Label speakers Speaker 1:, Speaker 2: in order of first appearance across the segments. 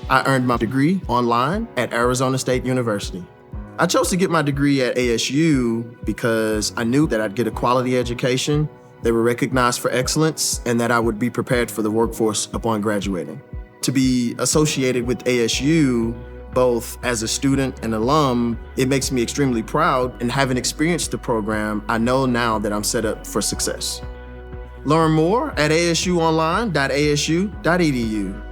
Speaker 1: I earned my degree online at Arizona State University. I chose to get my degree at ASU because I knew that I'd get a quality education, they were recognized for excellence, and that I would be prepared for the workforce upon graduating. To be associated with ASU, both as a student and alum, it makes me extremely proud, and having experienced the program, I know now that I'm set up for success. Learn more at asuonline.asu.edu.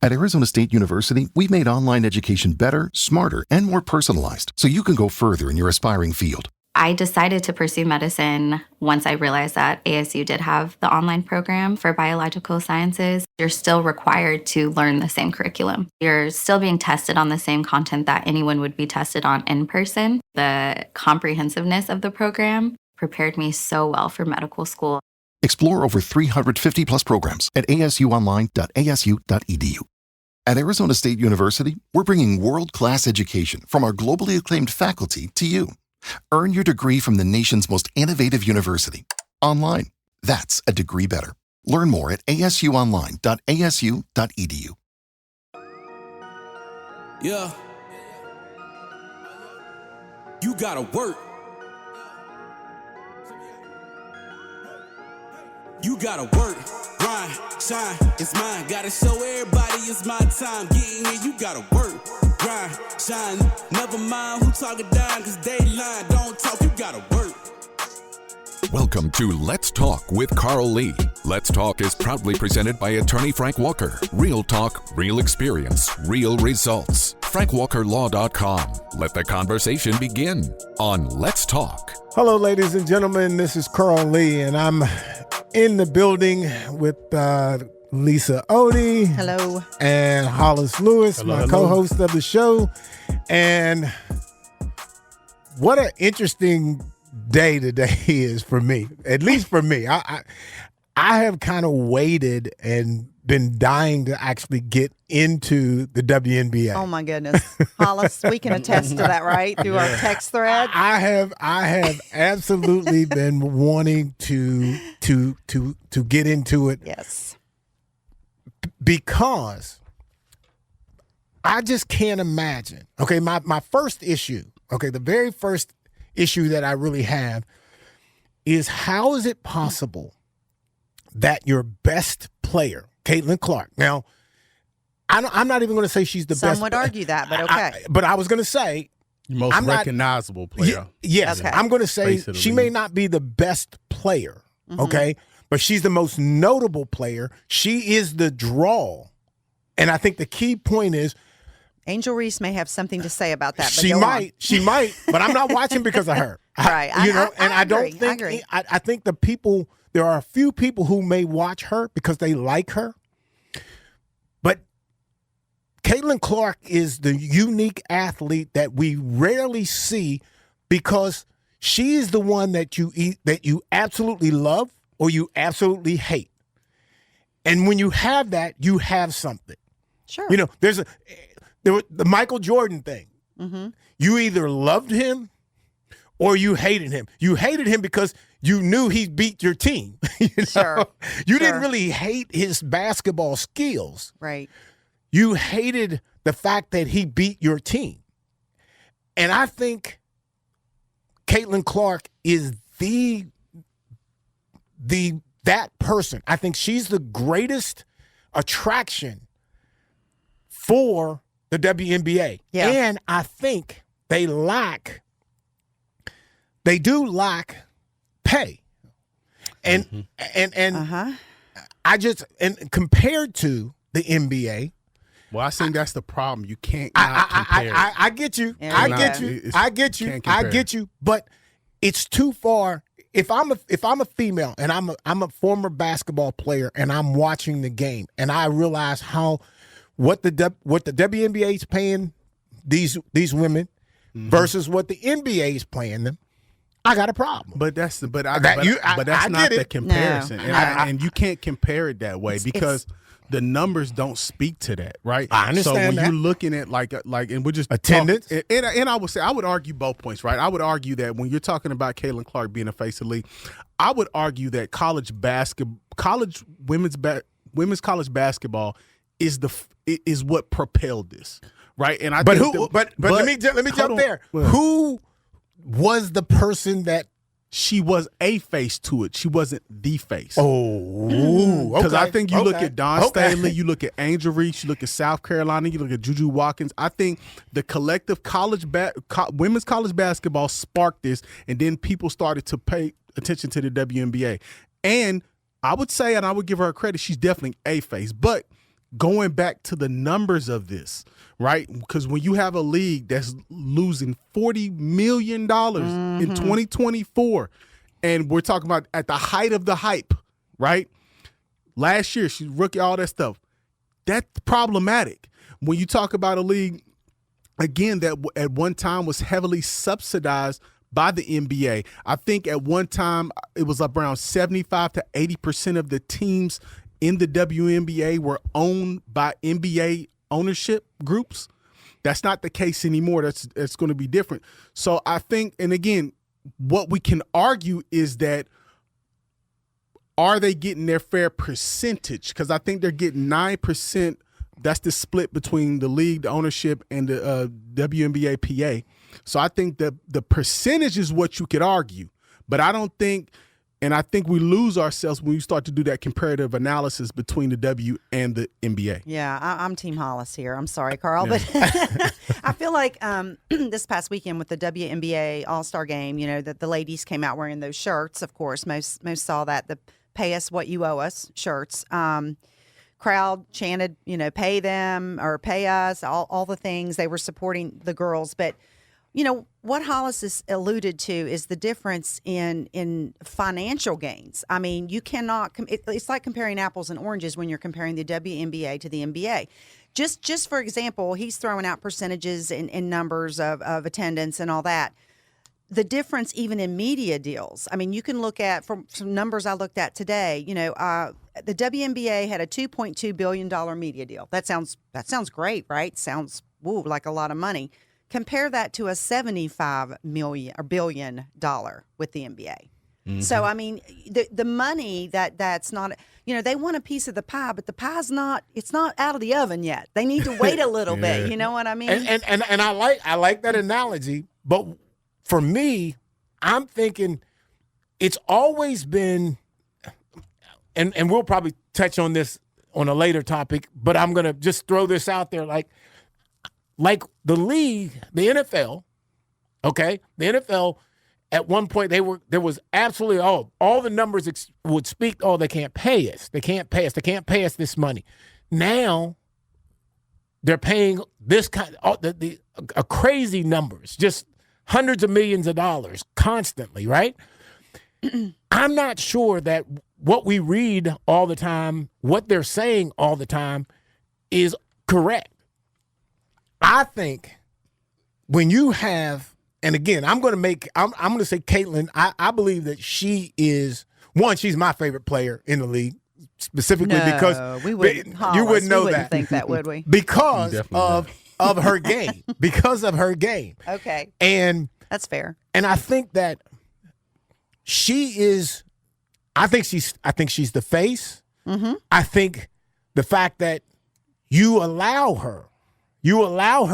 Speaker 2: At Arizona State University, we've made online education better, smarter, and more personalized so you can go further in your aspiring field.
Speaker 3: I decided to pursue medicine once I realized that ASU did have the online program for biological sciences. You're still required to learn the same curriculum. You're still being tested on the same content that anyone would be tested on in person. The comprehensiveness of the program prepared me so well for medical school.
Speaker 2: Explore over 350 plus programs at asuonline.asu.edu. At Arizona State University, we're bringing world-class education from our globally acclaimed faculty to you. Earn your degree from the nation's most innovative university. Online. That's a degree better. Learn more at asuonline.asu.edu.
Speaker 4: Yeah. You gotta work. You gotta work, grind, shine, it's mine. Gotta show everybody it's my time. Getting here, you gotta work, grind, shine. Never mind who talking down, cause they lying. Don't talk, you gotta work.
Speaker 5: Welcome to Let's Talk with Carl Lee. Let's Talk is proudly presented by attorney Frank Walker. Real talk, real experience, real results. FrankWalkerLaw.com. Let the conversation begin on Let's Talk.
Speaker 6: Hello, ladies and gentlemen. This is Carl Lee, and I'm in the building with Lisa Otey.
Speaker 7: Hello.
Speaker 6: And Hollis Lewis, my co-host of the show. And what an interesting day today is for me, at least for me. I have kind of waited and been dying to actually get into the WNBA.
Speaker 7: Oh my goodness. Hollis, we can attest to that, right? Through our text thread.
Speaker 6: I have absolutely been wanting to get into it.
Speaker 7: Yes.
Speaker 6: Because I just can't imagine. Okay, my first issue, the very first issue that I really have is, how is it possible that your best player, Caitlin Clark, now, I'm not even going to say she's the best.
Speaker 7: Some would argue that, but okay.
Speaker 6: But I was going to say,
Speaker 8: most recognizable player.
Speaker 6: Yes, okay. I'm going to say she may not be the best player, okay? But she's the most notable player. She is the draw. And I think the key point is,
Speaker 7: Angel Reese may have something to say about that. But
Speaker 6: she might, but I'm not watching because of her.
Speaker 7: Right.
Speaker 6: I don't think, I think there are a few people who may watch her because they like her. But Caitlin Clark is the unique athlete that we rarely see, because she is the one that you absolutely love or you absolutely hate. And when you have that, you have something.
Speaker 7: Sure.
Speaker 6: There was the Michael Jordan thing.
Speaker 7: Mm-hmm.
Speaker 6: You either loved him or you hated him. You hated him because you knew he beat your team.
Speaker 7: Sure.
Speaker 6: You didn't really hate his basketball skills.
Speaker 7: Right.
Speaker 6: You hated the fact that he beat your team. And I think Caitlin Clark is that person. I think she's the greatest attraction for the WNBA.
Speaker 7: Yeah.
Speaker 6: And I think they do lack pay. And I just, and compared to the NBA.
Speaker 8: Well, I think that's the problem. You can't compare.
Speaker 6: I get you. I get you. But it's too far. If I'm a female and I'm a former basketball player and I'm watching the game and I realize what the WNBA is paying these women versus what the NBA is paying them, I got a problem.
Speaker 8: But that's not the comparison,
Speaker 7: no.
Speaker 8: And you can't compare it that way because the numbers don't speak to that, right?
Speaker 6: I understand
Speaker 8: So when
Speaker 6: that.
Speaker 8: you're looking at like, and we're just
Speaker 6: attendance,
Speaker 8: and I would argue both points, right? I would argue that when you're talking about Caitlin Clark being a face of the league, I would argue that college women's college basketball is what propelled this, right? And
Speaker 6: but let me jump there. Who was the person that?
Speaker 8: She was a face to it. She wasn't the face.
Speaker 6: Oh,
Speaker 8: because I think you look at Dawn Staley, you look at Angel Reese, you look at South Carolina, you look at Juju Watkins. I think the collective women's college basketball sparked this, and then people started to pay attention to the WNBA. And I would say, and I would give her credit, she's definitely a face. But going back to the numbers of this, right? Because when you have a league that's losing $40 million in 2024, and we're talking about at the height of the hype, right? Last year, she's rookie, all that stuff. That's problematic. When you talk about a league, again, that at one time was heavily subsidized by the NBA. I think at one time it was around 75 to 80% of the teams in the WNBA were owned by NBA ownership groups. That's not the case anymore. That's going to be different. So I think, and again, what we can argue is that are they getting their fair percentage? Because I think they're getting 9%. That's the split between the league, the ownership, and the WNBA PA. So I think the percentage is what you could argue. But I don't think, and I think we lose ourselves when we start to do that comparative analysis between the W and the NBA.
Speaker 7: Yeah, I'm Team Hollis here. I'm sorry, Carl, but I feel like this past weekend with the WNBA All-Star Game, you know, that the ladies came out wearing those shirts. Of course, most saw that, the "Pay Us What You Owe Us" shirts. Crowd chanted, you know, "Pay them" or "Pay us," all the things. They were supporting the girls, but you know, what Hollis has alluded to is the difference in financial gains. I mean, you cannot, it's like comparing apples and oranges when you're comparing the WNBA to the NBA. Just for example, he's throwing out percentages and numbers of attendance and all that. The difference even in media deals. I mean, you can look at, from some numbers I looked at today, you know, the WNBA had a $2.2 billion media deal. That sounds great, right? Sounds like a lot of money. Compare that to a $75 billion with the NBA. Mm-hmm. So, I mean, the money that's not, you know, they want a piece of the pie, but the pie's it's not out of the oven yet. They need to wait a little bit. You know what I mean?
Speaker 6: And I like that analogy. But for me, I'm thinking it's always been, and we'll probably touch on this on a later topic, but I'm going to just throw this out there like the league, the NFL, okay? The NFL, at one point, there was absolutely all the numbers would speak, they can't pay us. They can't pay us. They can't pay us this money. Now, they're paying this kind of crazy numbers, just hundreds of millions of dollars constantly, right? I'm not sure that what we read all the time, what they're saying all the time is correct. I think when you have, and again, I'm going to say Caitlin, I believe that she is, she's my favorite player in the league, specifically because
Speaker 7: you wouldn't know
Speaker 6: we
Speaker 7: wouldn't think that, would we?
Speaker 6: Because of her game. Because of her game.
Speaker 7: Okay.
Speaker 6: And
Speaker 7: that's fair.
Speaker 6: And I think that I think she's the face. Mm-hmm. I think the fact that you allow her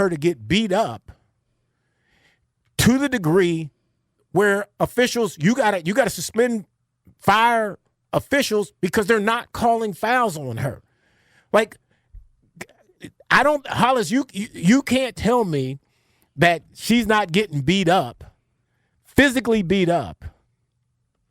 Speaker 6: to get beat up to the degree where officials, you gotta suspend, fire officials because they're not calling fouls on her. Like, Hollis, you can't tell me that she's not getting beat up, physically beat up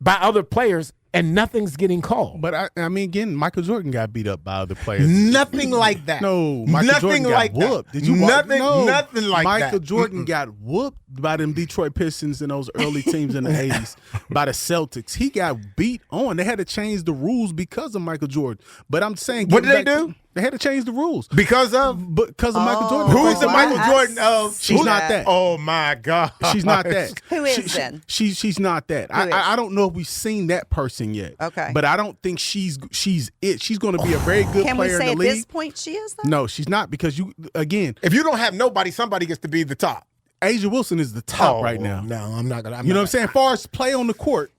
Speaker 6: by other players, and nothing's getting called.
Speaker 8: But I mean, again, Michael Jordan got beat up by other players.
Speaker 6: Nothing like that.
Speaker 8: No, Michael Jordan got whooped. Did you watch?
Speaker 6: Nothing like that.
Speaker 8: Michael Jordan got whooped by them Detroit Pistons and those early teams in the 80s, by the Celtics. He got beat on. They had to change the rules because of Michael Jordan. But I'm saying,
Speaker 6: what did they do?
Speaker 8: They had to change the rules
Speaker 6: because of
Speaker 8: Michael Jordan.
Speaker 6: Who's the Michael Jordan of?
Speaker 8: She's not that.
Speaker 6: Oh my God,
Speaker 8: she's not that.
Speaker 7: Who is then?
Speaker 8: She's not that. I don't know if we've seen that person yet.
Speaker 7: Okay,
Speaker 8: but I don't think she's it. She's going to be a very good player in the league. Can we say at
Speaker 7: this point she is though?
Speaker 8: No, she's not, because if
Speaker 6: you don't have nobody, somebody gets to be the top.
Speaker 8: Asia Wilson is the top right now.
Speaker 6: No, I'm not gonna.
Speaker 8: You know what I'm saying? As far as play on the court,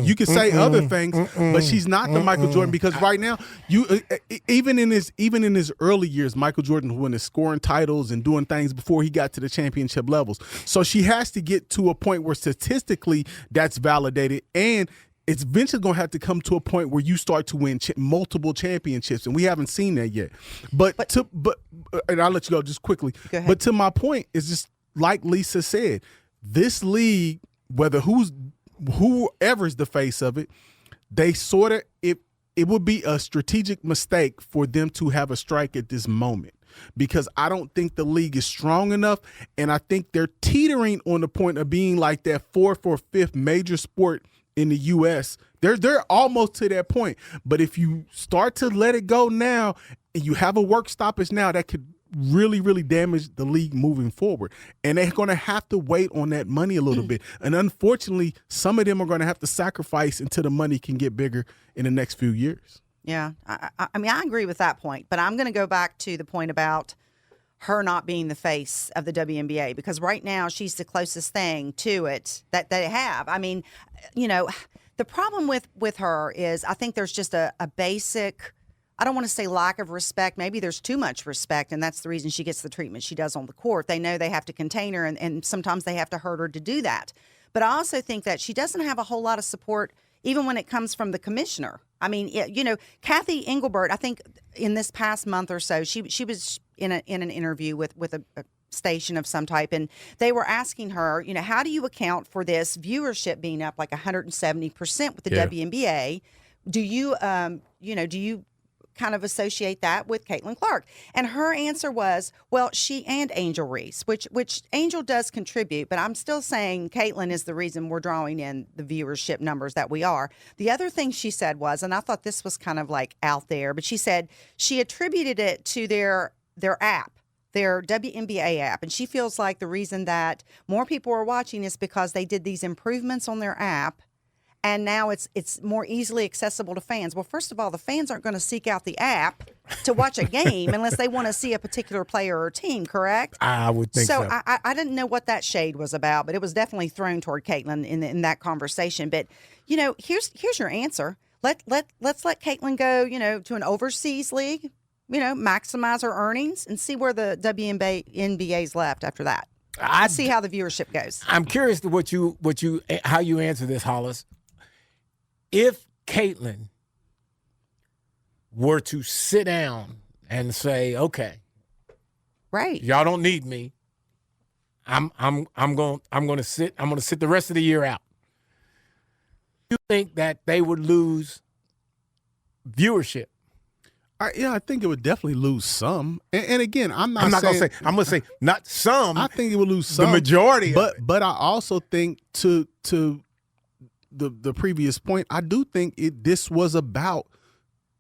Speaker 8: You can say other things, but she's not the Michael Jordan, because right now, even in his early years, Michael Jordan was scoring titles and doing things before he got to the championship levels. So she has to get to a point where statistically that's validated, and it's eventually going to have to come to a point where you start to win multiple championships, and we haven't seen that yet. But and I'll let you go just quickly.
Speaker 7: Go ahead.
Speaker 8: But to my point is just like Lisa said, this league, whether whoever's the face of it, they sort of it would be a strategic mistake for them to have a strike at this moment, because I don't think the league is strong enough, and I think they're teetering on the point of being like that fourth or fifth major sport in the U.S. They're almost to that point. But if you start to let it go now and you have a work stoppage now, that could really, really damage the league moving forward. And they're going to have to wait on that money a little bit. And unfortunately, some of them are going to have to sacrifice until the money can get bigger in the next few years.
Speaker 7: Yeah. I mean, I agree with that point, but I'm going to go back to the point about her not being the face of the WNBA, because right now she's the closest thing to it that they have. I mean, you know, the problem with her is I think there's just a basic, I don't want to say lack of respect. Maybe there's too much respect, and that's the reason she gets the treatment she does on the court. They know they have to contain her, and sometimes they have to hurt her to do that. But I also think that she doesn't have a whole lot of support even when it comes from the commissioner. I mean, you know, Kathy Engelbert, I think in this past month or so, she was in an interview with a station of some type, and they were asking her, you know, how do you account for this viewership being up like 170% with the WNBA? Do you, do you kind of associate that with Caitlin Clark? And her answer was, well, she and Angel Reese, which Angel does contribute, but I'm still saying Caitlin is the reason we're drawing in the viewership numbers that we are. The other thing she said was, and I thought this was kind of like out there, but she said she attributed it to their app, their WNBA app. And she feels like the reason that more people are watching is because they did these improvements on their app, and now it's more easily accessible to fans. Well, first of all, the fans aren't going to seek out the app to watch a game unless they want to see a particular player or team, correct?
Speaker 6: I would think so.
Speaker 7: So I didn't know what that shade was about, but it was definitely thrown toward Caitlin in that conversation. But, you know, here's your answer. Let's let Caitlin go, you know, to an overseas league, you know, maximize her earnings, and see where the WNBA's left after that. Let's see how the viewership goes.
Speaker 6: I'm curious to how you answer this, Hollis. If Caitlin were to sit down and say, "Okay,
Speaker 7: right,
Speaker 6: y'all don't need me. I'm going to sit the rest of the year out." You think that they would lose viewership?
Speaker 8: I think it would definitely lose some. And again, I'm going
Speaker 6: to say not some.
Speaker 8: I think it would lose some.
Speaker 6: The majority.
Speaker 8: But I also think to the previous point, I do think this was about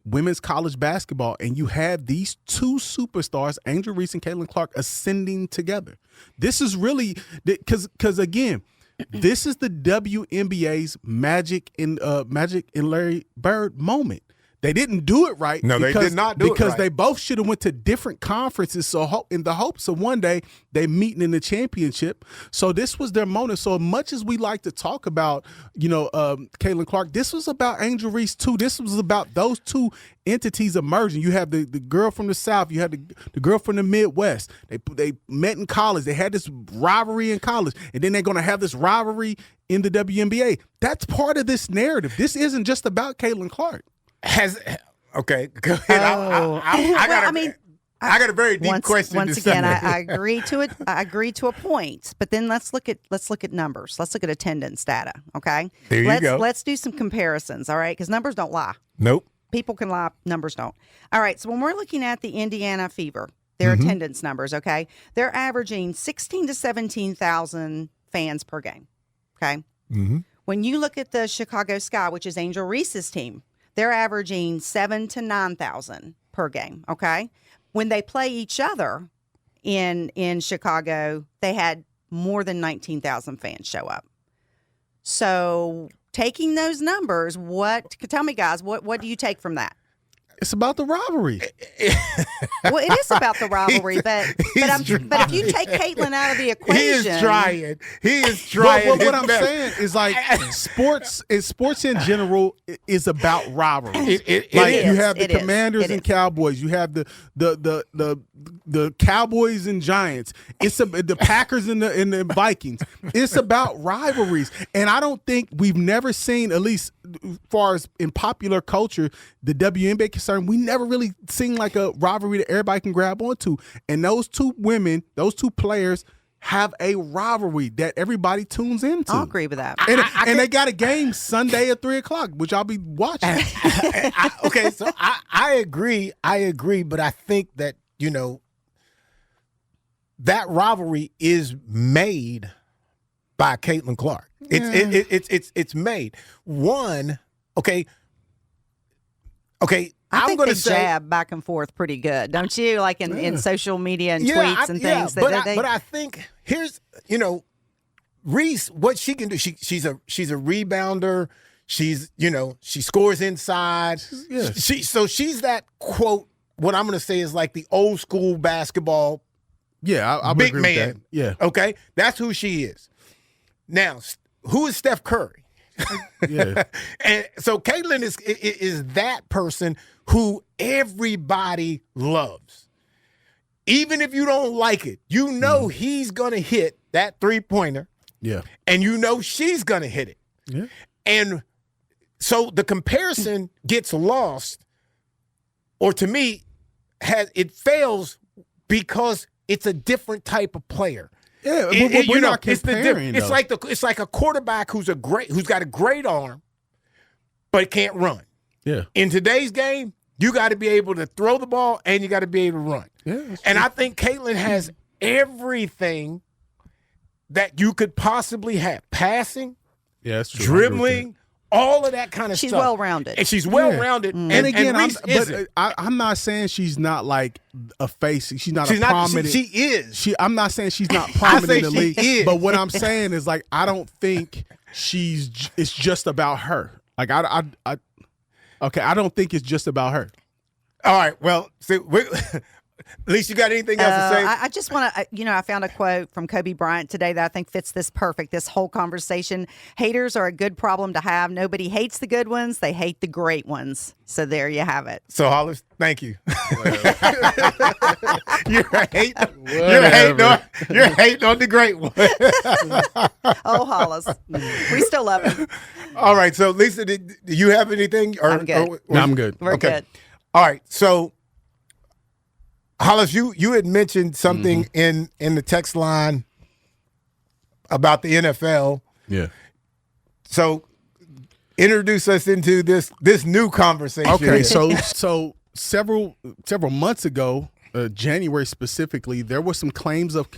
Speaker 8: women's college basketball, and you have these two superstars, Angel Reese and Caitlin Clark, ascending together. This is really because again, this is the WNBA's Magic and Larry Bird moment. They didn't do it right.
Speaker 6: No, they did not do it right.
Speaker 8: Because they both should have went to different conferences. So in the hopes of one day they meeting in the championship. So this was their moment. So much as we like to talk about, Caitlin Clark, this was about Angel Reese too. This was about those two entities emerging. You have the girl from the South. You have the girl from the Midwest. They met in college. They had this rivalry in college, and then they're going to have this rivalry in the WNBA. That's part of this narrative. This isn't just about Caitlin Clark.
Speaker 6: Okay, go ahead. I got a very deep question.
Speaker 7: Once again, I agree to it. I agree to a point, but then let's look at numbers. Let's look at attendance data. Okay,
Speaker 6: there you go.
Speaker 7: Let's do some comparisons. All right, because numbers don't lie.
Speaker 6: Nope.
Speaker 7: People can lie. Numbers don't. All right. So when we're looking at the Indiana Fever, their attendance numbers. Okay, they're averaging 16,000 to 17,000 fans per game. Okay.
Speaker 6: Mm-hmm.
Speaker 7: When you look at the Chicago Sky, which is Angel Reese's team, they're averaging 7,000 to 9,000 per game, okay? When they play each other in Chicago, they had more than 19,000 fans show up. So taking those numbers, tell me, guys, what do you take from that?
Speaker 8: It's about the rivalry.
Speaker 7: Well, it is about the rivalry, but if you take Caitlin out of the equation,
Speaker 6: He is trying.
Speaker 8: But what I'm saying is like sports in general is about rivalry.
Speaker 6: It
Speaker 8: like
Speaker 6: is.
Speaker 8: you have the
Speaker 7: It is.
Speaker 8: Commanders
Speaker 7: It
Speaker 8: and
Speaker 7: is.
Speaker 8: Cowboys. You have the Cowboys and Giants. The Packers and the Vikings. It's about rivalries, and I don't think we've never seen, at least as far as in popular culture, the WNBA concerned, we never really seen like a rivalry that everybody can grab onto. And those two women, those two players, have a rivalry that everybody tunes into.
Speaker 7: I'll agree with that.
Speaker 8: And they got a game Sunday at 3:00, which I'll be watching.
Speaker 6: Okay, so I agree, but I think that, that rivalry is made by Caitlin Clark. It's made. One, okay.
Speaker 7: I
Speaker 6: I'm
Speaker 7: think
Speaker 6: going
Speaker 7: they
Speaker 6: to say,
Speaker 7: jab back and forth pretty good, don't you? Like in social media and tweets and things.
Speaker 6: But I think here's Reese, what she can do. She's a rebounder. She's she scores inside. She's that quote. What I'm going to say is like the old school basketball.
Speaker 8: Yeah, I
Speaker 6: big
Speaker 8: agree
Speaker 6: man.
Speaker 8: with that. Yeah.
Speaker 6: Okay, that's who she is. Now, who is Steph Curry?
Speaker 8: Yeah.
Speaker 6: And so Caitlin is that person who everybody loves. Even if you don't like it, he's going to hit that three-pointer.
Speaker 8: Yeah.
Speaker 6: And she's going to hit it.
Speaker 8: Yeah.
Speaker 6: And so the comparison gets lost, or to me, it fails because it's a different type of player.
Speaker 8: Yeah, we're not comparing.
Speaker 6: It's like a quarterback who's got a great arm, but can't run.
Speaker 8: Yeah.
Speaker 6: In today's game, you got to be able to throw the ball and you got to be able to run.
Speaker 8: Yeah,
Speaker 6: and I think Caitlin has everything that you could possibly have: passing,
Speaker 8: that's true.
Speaker 6: dribbling, all of that kind of
Speaker 7: She's
Speaker 6: stuff.
Speaker 7: well-rounded.
Speaker 6: And she's well-rounded.
Speaker 8: And again,
Speaker 6: and
Speaker 8: I'm not saying she's not like a face. She's not prominent.
Speaker 6: She is.
Speaker 8: I'm not saying she's not prominent in the league.
Speaker 6: Is.
Speaker 8: But what I'm saying is like I don't think it's just about her. Like I don't think it's just about her.
Speaker 6: All right. Well, see, at least you got anything else to say?
Speaker 7: I just want to, I found a quote from Kobe Bryant today that I think fits this perfect, this whole conversation. Haters are a good problem to have. Nobody hates the good ones. They hate the great ones. So there you have it.
Speaker 6: So, Hollis, thank you. You're hating on the great one.
Speaker 7: Oh, Hollis. We still love him.
Speaker 6: All right. So, Lisa, do you have anything?
Speaker 7: I'm good.
Speaker 8: No, I'm good.
Speaker 7: We're good.
Speaker 6: All right. So, Hollis, you had mentioned something in the text line about the NFL.
Speaker 8: Yeah.
Speaker 6: So introduce us into this new conversation.
Speaker 8: Okay, so several months ago, January specifically, there were some claims of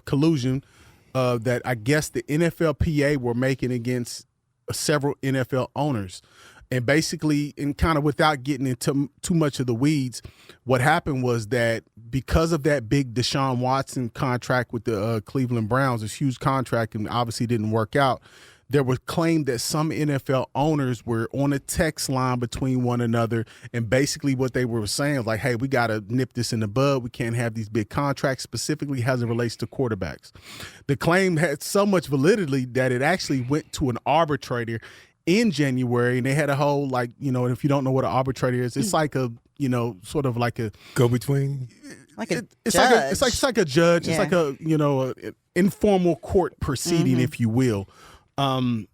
Speaker 8: collusion that I guess the NFLPA were making against several NFL owners. And basically, and kind of without getting into too much of the weeds, what happened was that because of that big Deshaun Watson contract with the Cleveland Browns, this huge contract, and obviously didn't work out, there was claim that some NFL owners were on a text line between one another, and basically what they were saying was like, hey, we got to nip this in the bud. We can't have these big contracts, specifically as it relates to quarterbacks. The claim had so much validity that it actually went to an arbitrator in January, and they had a whole, like, and if you don't know what an arbitrator is, it's like a, sort of like a
Speaker 6: go-between.
Speaker 7: Like a
Speaker 8: it's
Speaker 7: judge.
Speaker 8: like a judge.
Speaker 7: Yeah.
Speaker 8: It's like a, an informal court proceeding, if you will. And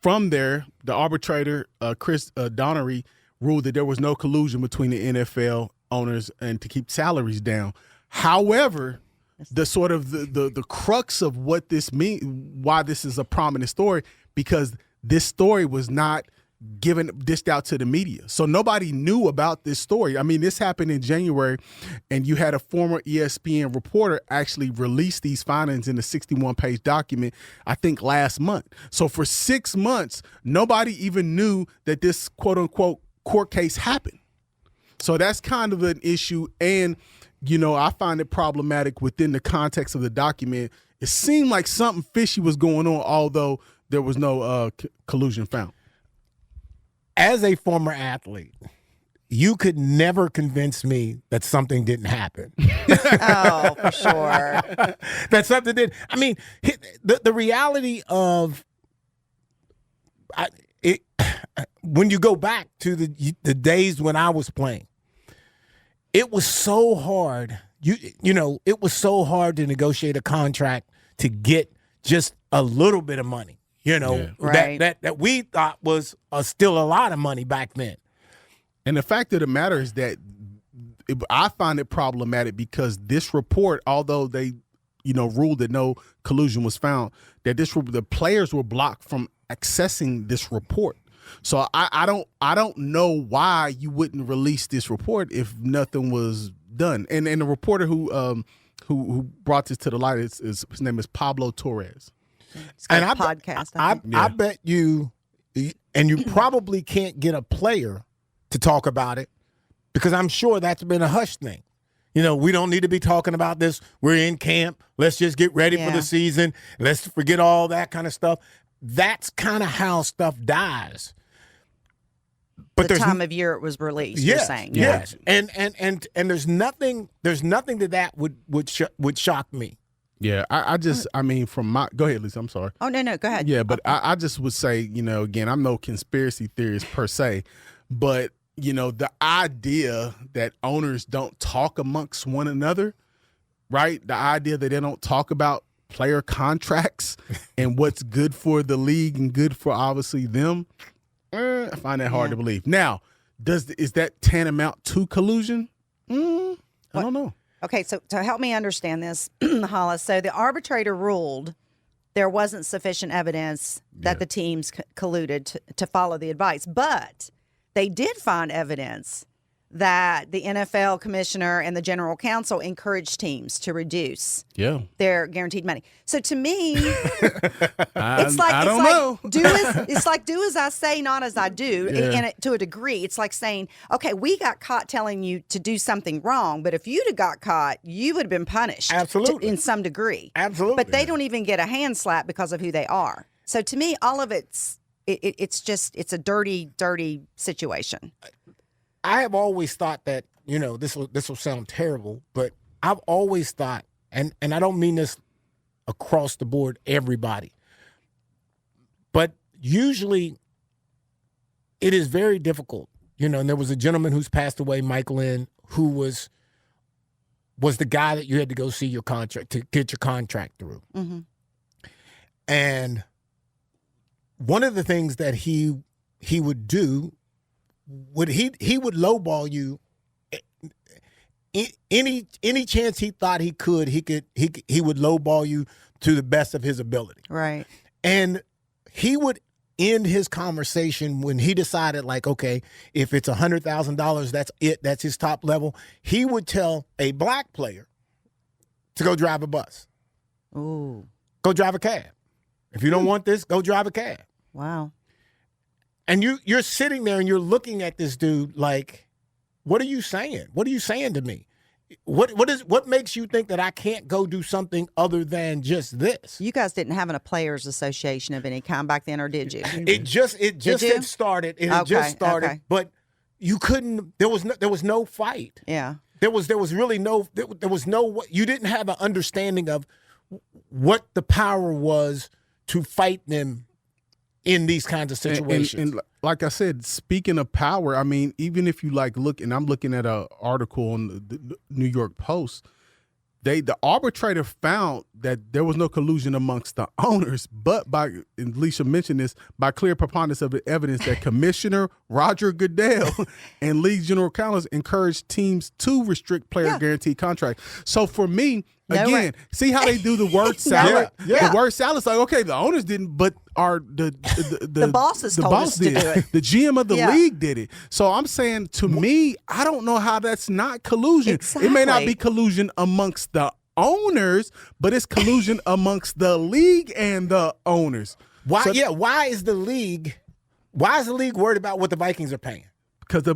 Speaker 8: from there, the arbitrator, Chris Donnery, ruled that there was no collusion between the NFL owners and to keep salaries down. However, the sort of the crux of what this means, why this is a prominent story, because this story was not dished out to the media. So nobody knew about this story. I mean, this happened in January, and you had a former ESPN reporter actually release these findings in a 61-page document, I think last month. So for 6 months, nobody even knew that this quote-unquote court case happened. So that's kind of an issue, and I find it problematic within the context of the document. It seemed like something fishy was going on, although there was no collusion found.
Speaker 6: As a former athlete, you could never convince me that something didn't happen.
Speaker 7: Oh, for sure.
Speaker 6: That something did. I mean, the reality of when you go back to the days when I was playing, it was so hard. It was so hard to negotiate a contract to get just a little bit of money.
Speaker 7: Right.
Speaker 6: That we thought was still a lot of money back then.
Speaker 8: And the fact of the matter is that I find it problematic because this report, although they, ruled that no collusion was found, that the players were blocked from accessing this report. So I don't know why you wouldn't release this report if nothing was done. And the reporter who brought this to the light his name is Pablo Torres.
Speaker 7: It's got a podcast.
Speaker 6: I bet you, and you probably can't get a player to talk about it because I'm sure that's been a hush thing. We don't need to be talking about this. We're in camp. Let's just get ready for the season. Let's forget all that kind of stuff. That's kind of how stuff dies. But
Speaker 7: the time of year it was released,
Speaker 6: yes,
Speaker 7: you're saying.
Speaker 6: Yes. And there's nothing that would shock me.
Speaker 8: Yeah, go ahead, Lisa, I'm sorry.
Speaker 7: Oh, no, go ahead.
Speaker 8: Yeah, but I just would say, again, I'm no conspiracy theorist per se, but, the idea that owners don't talk amongst one another, right? The idea that they don't talk about player contracts and what's good for the league and good for, obviously, them, I find that hard to believe. Now, is that tantamount to collusion? I don't know.
Speaker 7: Okay, so to help me understand this, Hollis, so the arbitrator ruled there wasn't sufficient evidence that the teams colluded to follow the advice, but they did find evidence that the NFL commissioner and the general counsel encouraged teams to reduce their guaranteed money. So to me, it's like do as I say, not as I do. And to a degree, it's like saying, okay, we got caught telling you to do something wrong, but if you'd have got caught, you would have been punished.
Speaker 6: Absolutely.
Speaker 7: In some degree.
Speaker 6: Absolutely.
Speaker 7: But they don't even get a hand slap because of who they are. So to me, all of it's a dirty, dirty situation.
Speaker 6: I have always thought that, this will sound terrible, but I've always thought, and I don't mean this across the board, everybody, but usually it is very difficult, and there was a gentleman who's passed away, Michael Lynn, who was the guy that you had to go see your contract, to get your contract through. Mm-hmm. And one of the things that he would do, he would lowball you any chance he thought he would lowball you to the best of his ability.
Speaker 7: Right.
Speaker 6: And he would end his conversation when he decided, like, okay, if it's $100,000, that's his top level. He would tell a black player to go drive a bus.
Speaker 7: Ooh.
Speaker 6: Go drive a cab. If you don't want this, go drive a cab.
Speaker 7: Wow.
Speaker 6: And you're sitting there and you're looking at this dude like, what are you saying? What are you saying to me? What makes you think that I can't go do something other than just this?
Speaker 7: You guys didn't have a players association of any kind back then, or did you?
Speaker 6: It just had started.
Speaker 7: Okay.
Speaker 6: But you couldn't. There was no fight.
Speaker 7: Yeah.
Speaker 6: There was really no. There was no. You didn't have an understanding of what the power was to fight them in these kinds of situations.
Speaker 8: And like I said, speaking of power, I mean, even if you look, and I'm looking at an article on the New York Post, the arbitrator found that there was no collusion amongst the owners, but and Alicia mentioned this, by clear preponderance of the evidence that Commissioner Roger Goodell and League General Counsel encouraged teams to restrict player guaranteed contracts. So for me, again, see how they do the word salad?
Speaker 6: Yeah.
Speaker 8: The word salad's like, okay, the owners didn't, but the
Speaker 7: bosses told us to do it.
Speaker 8: The GM of the league did it. So I'm saying, to me, I don't know how that's not collusion.
Speaker 7: Exactly.
Speaker 8: It may not be collusion amongst the owners, but it's collusion amongst the league and the owners.
Speaker 6: Why is the league worried about what the Vikings are paying?
Speaker 8: Because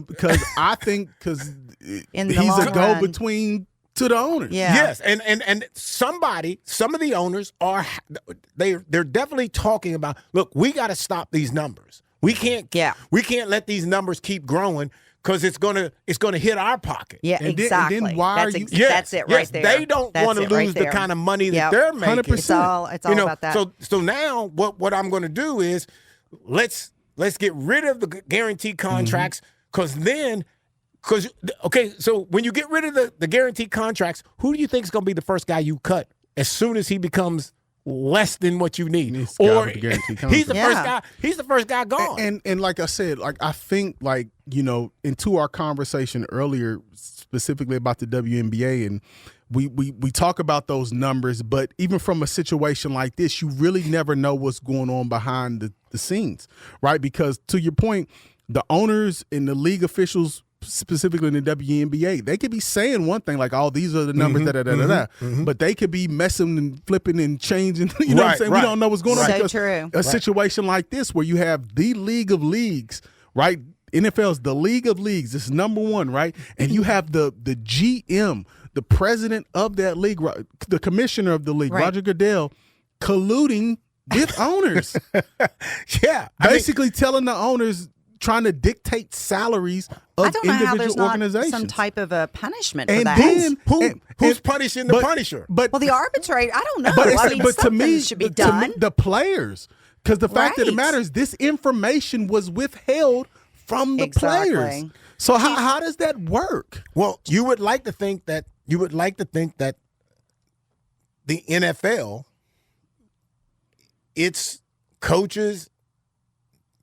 Speaker 8: I think he's a go-between to the owners.
Speaker 7: Yeah.
Speaker 6: Yes, and some of the owners they're definitely talking about, look, we got to stop these numbers. We can't let these numbers keep growing, because it's gonna hit our pocket.
Speaker 7: Yeah,
Speaker 8: And
Speaker 7: exactly.
Speaker 8: then why are you?
Speaker 7: That's it right there.
Speaker 6: They don't want to lose the kind of money that they're making.
Speaker 8: 100%.
Speaker 7: It's all about that.
Speaker 6: So now what I'm going to do is let's get rid of the guaranteed contracts so when you get rid of the guaranteed contracts, who do you think is going to be the first guy you cut as soon as he becomes less than what you need?
Speaker 8: He's
Speaker 6: Or
Speaker 8: the
Speaker 6: he's the first guy. He's the first guy gone.
Speaker 8: And like I said, like I think into our conversation earlier, specifically about the WNBA, and we talk about those numbers, but even from a situation like this, you really never know what's going on behind the scenes, right? Because to your point, the owners and the league officials, specifically in the WNBA, they could be saying one thing like, "Oh, these are the numbers," but they could be messing and flipping and changing. You know what I'm saying? We don't know what's going on.
Speaker 7: So
Speaker 8: Because
Speaker 7: true.
Speaker 8: a situation like this, where you have the league of leagues, right? NFL's the league of leagues. It's number one, right? And you have the GM, the president of that league, the commissioner of the league,
Speaker 7: Right.
Speaker 8: Roger Goodell, colluding with owners.
Speaker 6: Yeah,
Speaker 8: Basically telling the owners, trying to dictate salaries of
Speaker 7: I don't know how
Speaker 8: individual
Speaker 7: there's not
Speaker 8: organizations.
Speaker 7: some type of a punishment for
Speaker 8: And
Speaker 7: that.
Speaker 8: then
Speaker 6: who's punishing the punisher?
Speaker 8: But
Speaker 7: well, the arbitrator, I don't know.
Speaker 8: but,
Speaker 7: I mean,
Speaker 8: but to
Speaker 7: something
Speaker 8: me,
Speaker 7: should be
Speaker 8: to me,
Speaker 7: done.
Speaker 8: the players, because the fact of the
Speaker 7: Right.
Speaker 8: matter is, this information was withheld from the
Speaker 7: Exactly.
Speaker 8: players. So how does that work?
Speaker 6: Well, you would like to think that the NFL, its coaches,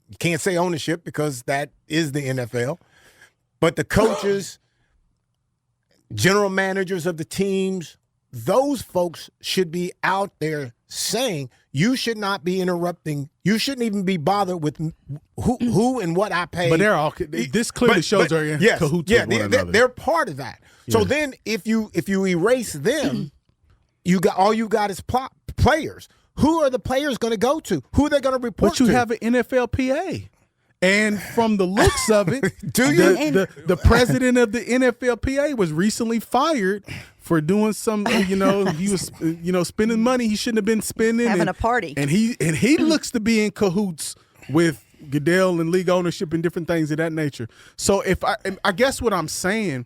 Speaker 6: you can't say ownership because that is the NFL, but the coaches, general managers of the teams, those folks should be out there saying, you should not be interrupting. You shouldn't even be bothered with who and what I pay.
Speaker 8: But they're all. This clearly shows they're in cahoots with one another.
Speaker 6: They're part of that.
Speaker 8: Yeah.
Speaker 6: So then, if you erase them, all you got is players. Who are the players going to go to? Who are they going to report to?
Speaker 8: But you have an NFLPA. And from the looks of it, the president of the NFLPA was recently fired for doing some, he was, spending money he shouldn't have been spending.
Speaker 7: Having a party.
Speaker 8: And he looks to be in cahoots with Goodell and league ownership and different things of that nature. So I guess what I'm saying,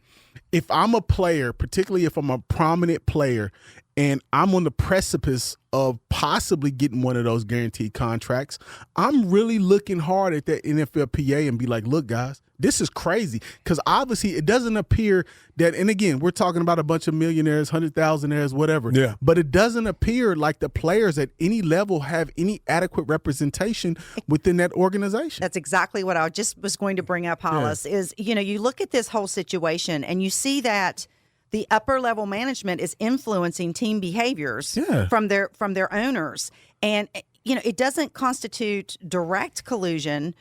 Speaker 8: if I'm a player, particularly if I'm a prominent player, and I'm on the precipice of possibly getting one of those guaranteed contracts, I'm really looking hard at that NFLPA and be like, look, guys, this is crazy. Because obviously it doesn't appear that, and again, we're talking about a bunch of millionaires, 100,000aires, whatever.
Speaker 6: Yeah.
Speaker 8: But it doesn't appear like the players at any level have any adequate representation within that organization.
Speaker 7: That's exactly what I just was going to bring up, Hollis, is, you look at this whole situation and you see that the upper level management is influencing team behaviors from their owners. And, it doesn't constitute direct collusion,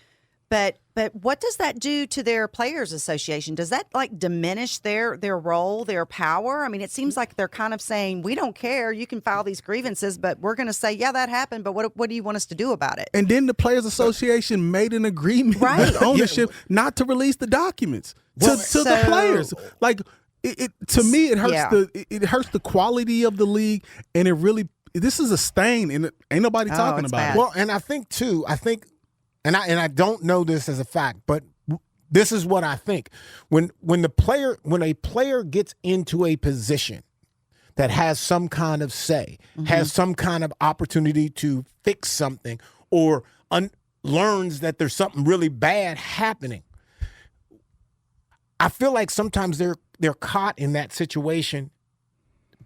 Speaker 7: but what does that do to their players association? Does that diminish their role, their power? I mean, it seems like they're kind of saying, we don't care. You can file these grievances, but we're going to say, yeah, that happened. But what do you want us to do about it?
Speaker 8: And then the Players Association made an agreement with ownership not to release the documents to the players. To me, it hurts it hurts the quality of the league, and this is a stain, and ain't nobody talking about
Speaker 7: bad.
Speaker 8: it.
Speaker 6: Well, and I think too, and I don't know this as a fact, but this is what I think. When a player gets into a position that has some kind of say, has some kind of opportunity to fix something, or learns that there's something really bad happening, I feel like sometimes they're caught in that situation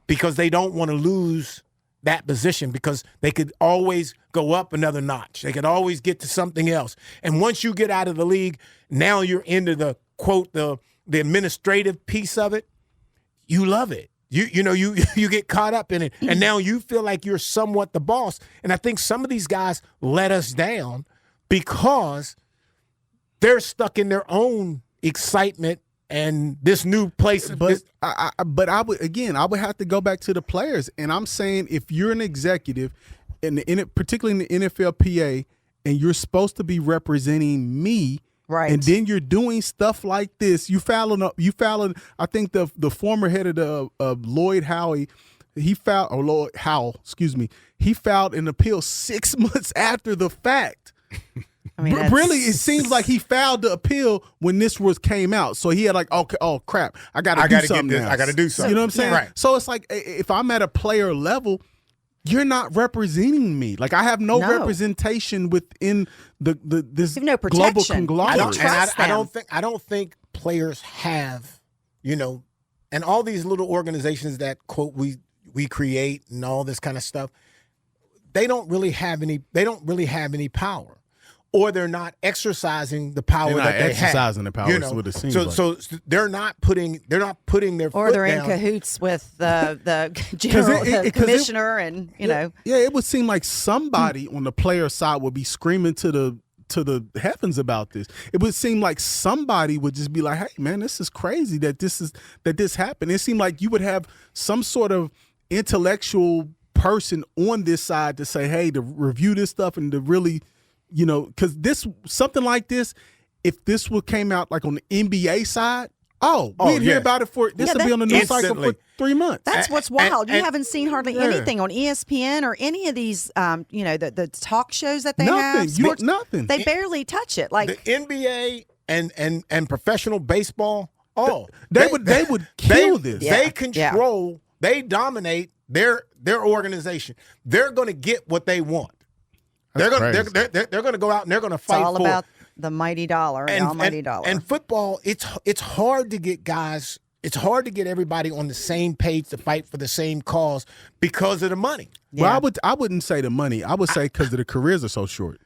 Speaker 6: because they don't want to lose that position, because they could always go up another notch. They could always get to something else. And once you get out of the league, now you're into the quote, the administrative piece of it. You love it. You get caught up in it. And now you feel like you're somewhat the boss. And I think some of these guys let us down because they're stuck in their own excitement and this new place.
Speaker 8: But I would have to go back to the players, and I'm saying, if you're an executive, particularly in the NFLPA, and you're supposed to be representing me,
Speaker 7: right,
Speaker 8: and then you're doing stuff like this, you fouling. I think the former head of Lloyd Howell, he filed an appeal 6 months after the fact.
Speaker 7: I mean,
Speaker 8: really, it seems like he filed the appeal when this came out. So he had like, okay, oh crap, I got to do something now.
Speaker 6: I got to do something.
Speaker 8: You know what I'm saying?
Speaker 6: Right.
Speaker 8: So it's like, if I'm at a player level, you're not representing me. Like I have no representation within this
Speaker 7: no
Speaker 8: global conglomerate.
Speaker 6: I don't think players have, and all these little organizations that quote we create and all this kind of stuff. They don't really have any power. Or they're not exercising the power that they have.
Speaker 8: Exercising the power is what it seems like.
Speaker 6: So they're not putting their foot
Speaker 7: or they're
Speaker 6: down.
Speaker 7: in cahoots with the general the commissioner, and
Speaker 8: Yeah, it would seem like somebody on the player side would be screaming to the heavens about this. It would seem like somebody would just be like, "Hey, man, this is crazy that this happened." It seemed like you would have some sort of intellectual person on this side to say, "Hey, to review this stuff and to really." Because something like this, if this came out like on the NBA side, we'd hear about it this will be on the news cycle for 3 months.
Speaker 7: That's what's wild. You haven't seen hardly anything on ESPN or any of these, the talk shows that they have.
Speaker 8: Nothing.
Speaker 7: They barely touch it. Like
Speaker 6: the NBA and professional baseball.
Speaker 8: They would kill this.
Speaker 6: They control. They dominate their organization. They're going to get what they want. They're going to go out and they're going to fight for it.
Speaker 7: It's all about the mighty dollar, and almighty dollar.
Speaker 6: And football, it's hard to get guys. It's hard to get everybody on the same page to fight for the same cause because of the money.
Speaker 8: Yeah. Well, I wouldn't say the money. I would say because the careers are so short.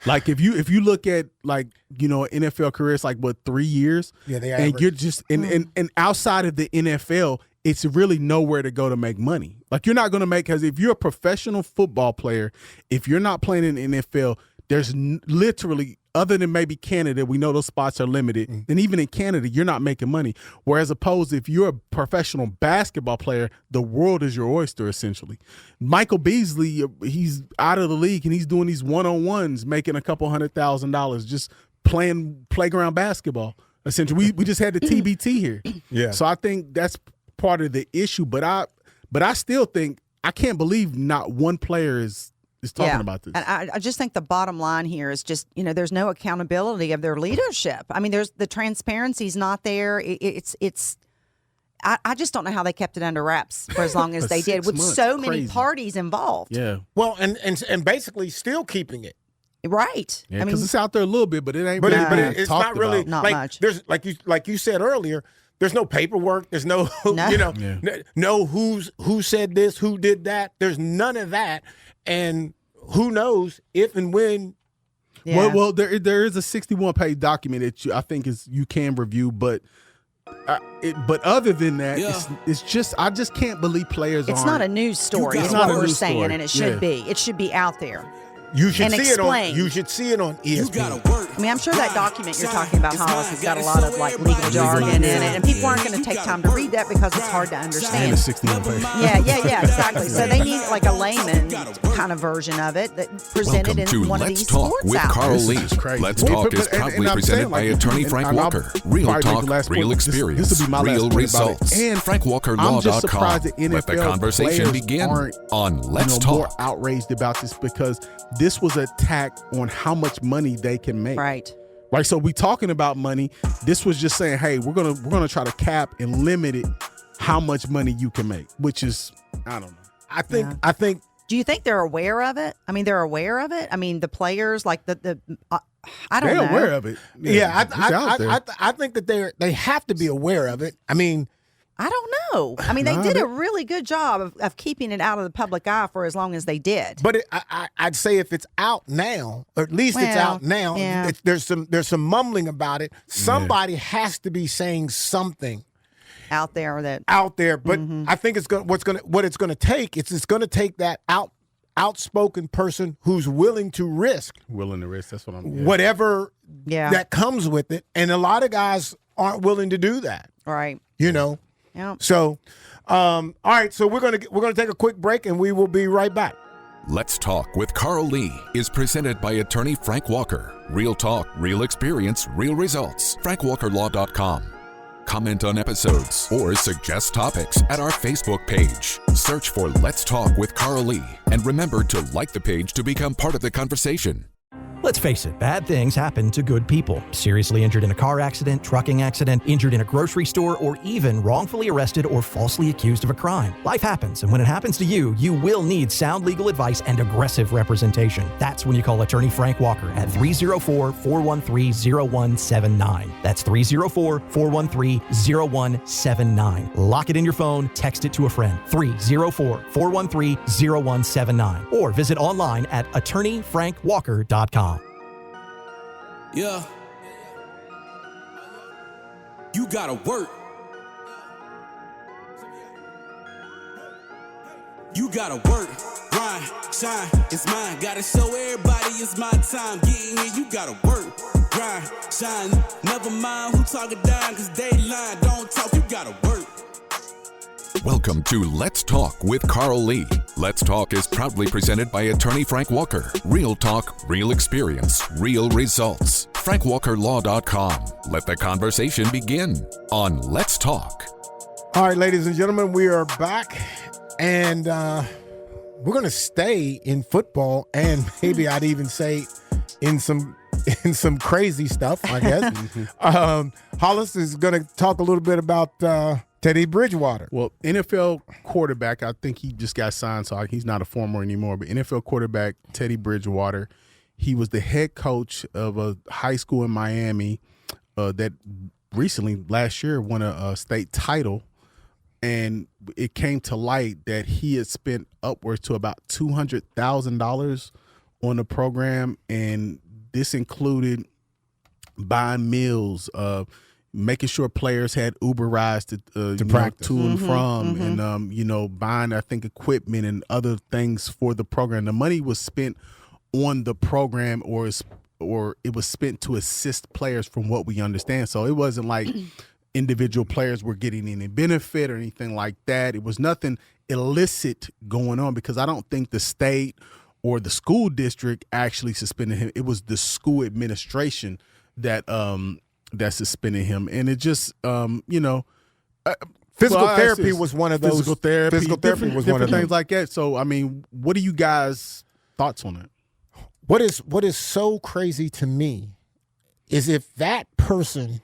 Speaker 8: Like if you look at NFL careers, like 3 years.
Speaker 6: Yeah, they
Speaker 8: and
Speaker 6: average.
Speaker 8: you're just and outside of the NFL. It's really nowhere to go to make money. Like you're not going to make, because if you're a professional football player, if you're not playing in the NFL, there's literally, other than maybe Canada, we know those spots are limited. And even in Canada, you're not making money. Whereas opposed, if you're a professional basketball player, the world is your oyster, essentially. Michael Beasley, he's out of the league and he's doing these one-on-ones, making a couple $100,000 just playing playground basketball. Essentially, we just had the TBT here.
Speaker 6: Yeah.
Speaker 8: So I think that's part of the issue, but I still think I can't believe not one player is talking about this.
Speaker 7: And I just think the bottom line here is just there's no accountability of their leadership. I mean, there's the transparency's not there. I just don't know how they kept it under wraps for as long as they did with so many parties involved.
Speaker 8: Yeah.
Speaker 6: Well, and basically still keeping it.
Speaker 7: Right.
Speaker 8: Yeah, because it's out there a little bit, but it ain't.
Speaker 6: But
Speaker 8: really
Speaker 6: it's not really
Speaker 7: not
Speaker 6: like
Speaker 7: much.
Speaker 6: There's like you said earlier. There's no paperwork. There's no no who said this, who did that. There's none of that, and who knows if and when.
Speaker 7: Yeah.
Speaker 8: Well, there is a 61-page document that I think you can review, but other than that, it's just I just can't believe players.
Speaker 7: It's not a news story. It's what we're saying, and it should be. It should be out there.
Speaker 6: You should see
Speaker 7: explain.
Speaker 6: You should see it on ESPN.
Speaker 7: I mean, I'm sure that document you're talking about, Hollis, has got a lot of legal jargon in it, and people aren't going to take time to read that because it's hard to understand.
Speaker 8: And it's 61 pages.
Speaker 7: Yeah, exactly. So they need like a layman kind of version of it that presented
Speaker 5: Welcome
Speaker 7: in
Speaker 5: to
Speaker 7: one of
Speaker 5: Let's
Speaker 7: these
Speaker 5: Talk
Speaker 7: sports
Speaker 5: with
Speaker 7: outlets.
Speaker 5: Carl Lee. Let's Talk is proudly presented by attorney Frank Walker. Real talk, real experience,
Speaker 8: this will be my
Speaker 5: real
Speaker 8: last point about
Speaker 5: results.
Speaker 8: it. And
Speaker 5: FrankWalkerLaw.com.
Speaker 8: I'm just surprised that NFL
Speaker 5: Let the conversation
Speaker 8: players
Speaker 5: begin
Speaker 8: aren't,
Speaker 5: on Let's
Speaker 8: more
Speaker 5: Talk.
Speaker 8: outraged about this, because this was an attack on how much money they can make.
Speaker 7: Right.
Speaker 8: Right. So we talking about money. This was just saying, hey, we're gonna try to cap and limit it how much money you can make, which is, I don't know.
Speaker 6: I think.
Speaker 7: Do you think they're aware of it? I mean, they're aware of it. I mean, the players, like the I don't know.
Speaker 8: They're aware of it.
Speaker 6: Yeah, I think that they have to be aware of it. I mean,
Speaker 7: I don't know. I mean, they did a really good job of keeping it out of the public eye for as long as they did.
Speaker 6: But I'd say if it's out now, or at least it's out now, there's some mumbling about it. Somebody has to be saying something
Speaker 7: out there.
Speaker 6: But I think it's going to take that outspoken person who's willing to risk.
Speaker 8: That's what I'm.
Speaker 6: Whatever that comes with it, and a lot of guys aren't willing to do that.
Speaker 7: Right.
Speaker 6: Yeah. So, all right. So we're gonna take a quick break, and we will be right back.
Speaker 5: Let's Talk with Carl Lee is presented by attorney Frank Walker. Real talk, real experience, real results. FrankWalkerLaw.com. Comment on episodes or suggest topics at our Facebook page. Search for Let's Talk with Carl Lee, and remember to like the page to become part of the conversation.
Speaker 9: Let's face it, bad things happen to good people. Seriously injured in a car accident, trucking accident, injured in a grocery store, or even wrongfully arrested or falsely accused of a crime. Life happens, and when it happens to you, you will need sound legal advice and aggressive representation. That's when you call attorney Frank Walker at 304-413-0179. That's 304-413-0179. Lock it in your phone, text it to a friend. 304-413-0179. Or visit online at attorneyfrankwalker.com.
Speaker 4: Yeah. You gotta work. You gotta work, grind, shine, it's mine. Gotta show everybody it's my time. Getting here, you gotta work, grind, shine. Never mind who talking down, cause they lying. Don't talk, you gotta work.
Speaker 5: Welcome to Let's Talk with Carl Lee. Let's Talk is proudly presented by attorney Frank Walker. Real talk, real experience, real results. FrankWalkerLaw.com. Let the conversation begin on Let's Talk.
Speaker 6: All right, ladies and gentlemen, we are back, and we're going to stay in football, and maybe I'd even say in some crazy stuff, I guess. Hollis is going to talk a little bit about Teddy Bridgewater.
Speaker 8: Well, NFL quarterback, I think he just got signed, so he's not a former anymore, but NFL quarterback Teddy Bridgewater, he was the head coach of a high school in Miami that recently, last year, won a state title, and it came to light that he had spent upwards to about $200,000 on the program, and this included buying meals, making sure players had Uber rides to practice, to and from, and buying, I think, equipment and other things for the program. The money was spent on the program, or it was spent to assist players, from what we understand. So it wasn't like individual players were getting any benefit or anything like that. It was nothing illicit going on, because I don't think the state or the school district actually suspended him. It was the school administration that suspended him, and it just physical
Speaker 6: therapy was one of those.
Speaker 8: Physical therapy was one of
Speaker 6: those
Speaker 8: things like that. So, I mean, what are you guys' thoughts on it?
Speaker 6: What is so crazy to me is if that person,